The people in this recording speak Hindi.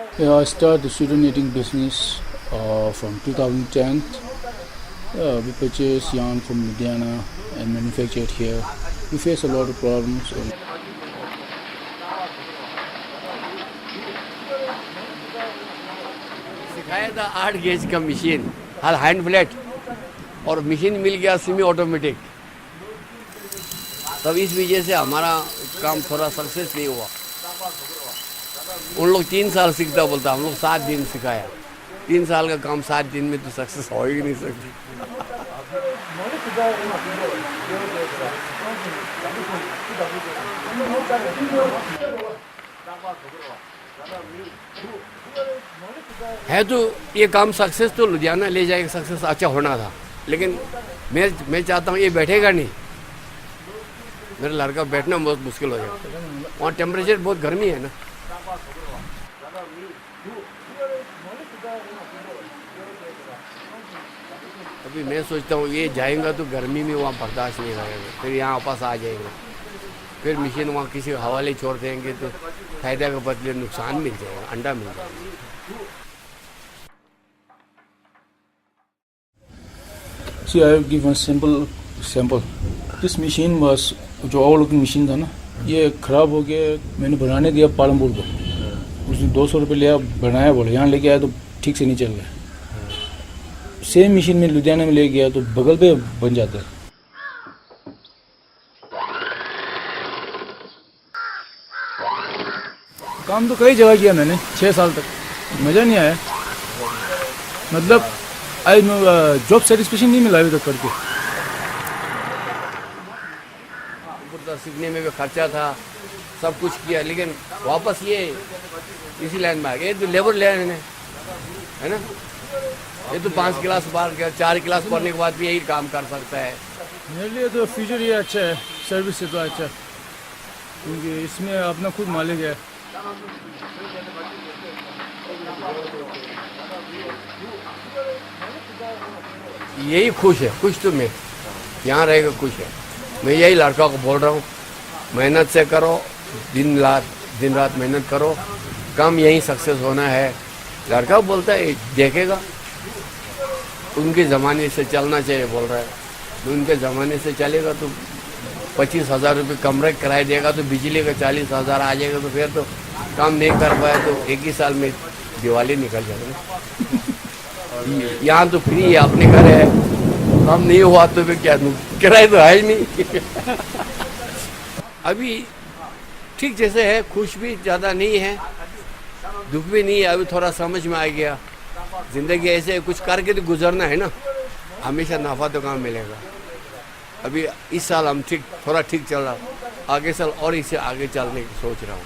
Yeah, I started the student knitting business from 2010. We purchase yarn from Ludhiana and manufacture it here. We face a lot of problems. सिखाया था 8 गेज का मशीन, हर हैंड फ्लैट, और मशीन मिल गया सेमी ऑटोमेटिक। तब इस वजह से हमारा काम थोड़ा सक्सेस नहीं हुआ। उन लोग 3 साल सीखता बोलता, हम लोग 7 दिन सिखाया। 3 साल का काम 7 दिन में तो सक्सेस हो ही नहीं सकती। है तो ये काम सक्सेस तो लुधियाना ले जाएगा, सक्सेस अच्छा होना था, लेकिन मैं चाहता हूँ ये बैठेगा नहीं। मेरा लड़का बैठना बहुत मुश्किल हो जाएगा, वहाँ टेम्परेचर बहुत गर्मी है ना। अभी मैं सोचता हूँ ये जाएगा तो गर्मी में वहाँ बर्दाश्त नहीं करेगा, फिर यहाँ वापस आ जाएगा, फिर मशीन वहाँ किसी हवाले छोड़ देंगे तो फायदा के बदले नुकसान मिल जाएगा, अंडा मिल जाएगा। See, I give one simple example. This machine was जो ओवर लुकिंग मशीन था ना, ये ख़राब हो गया। मैंने बनाने दिया पालमपुर को, उसने 200 रुपये लिया, बनाया, बोले यहाँ लेके आया तो ठीक से नहीं चल रहा। सेम मशीन में लुधियाना में ले गया तो बगल पे बन जाता है। काम तो कई जगह किया मैंने, 6 साल तक, मज़ा नहीं आया। मतलब आई जॉब सेटिस्फेक्शन नहीं मिला अभी तक करके। सीखने में भी खर्चा था, सब कुछ किया, लेकिन वापस ये इसी लाइन में आ गया। ये तो लेबर लाइन है ना, ये तो 5 क्लास बार 4 क्लास पढ़ने के बाद भी यही काम कर सकता है। मेरे लिए तो फ्यूचर ये अच्छा है, सर्विस से तो अच्छा है, क्योंकि इसमें अपना खुद मालिक है। यही खुश है, खुश तो मैं यहाँ रहेगा खुश है। मैं यही लड़का को बोल रहा हूँ, मेहनत से करो, दिन रात मेहनत करो, काम यही सक्सेस होना है। लड़का बोलता है देखेगा, उनके ज़माने से चलना चाहिए बोल रहा है। तो उनके ज़माने से चलेगा तो 25,000 रुपये कमरे किराए देगा तो बिजली का 40,000 आ जाएगा, तो फिर तो काम नहीं कर पाया तो 1 ही साल में दिवाली निकल जाएगा। यहाँ तो फ्री है, अपने घर है, काम नहीं हुआ तो फिर क्या, किराए तो है ही नहीं। अभी ठीक जैसे है, खुश भी ज़्यादा नहीं है, दुख भी नहीं है। अभी थोड़ा समझ में आ गया, ज़िंदगी ऐसे कुछ करके तो गुजरना है ना, हमेशा नफ़ा तो काम मिलेगा। अभी इस साल हम थोड़ा ठीक चल रहा, आगे साल और इससे आगे चलने की सोच रहा हूँ।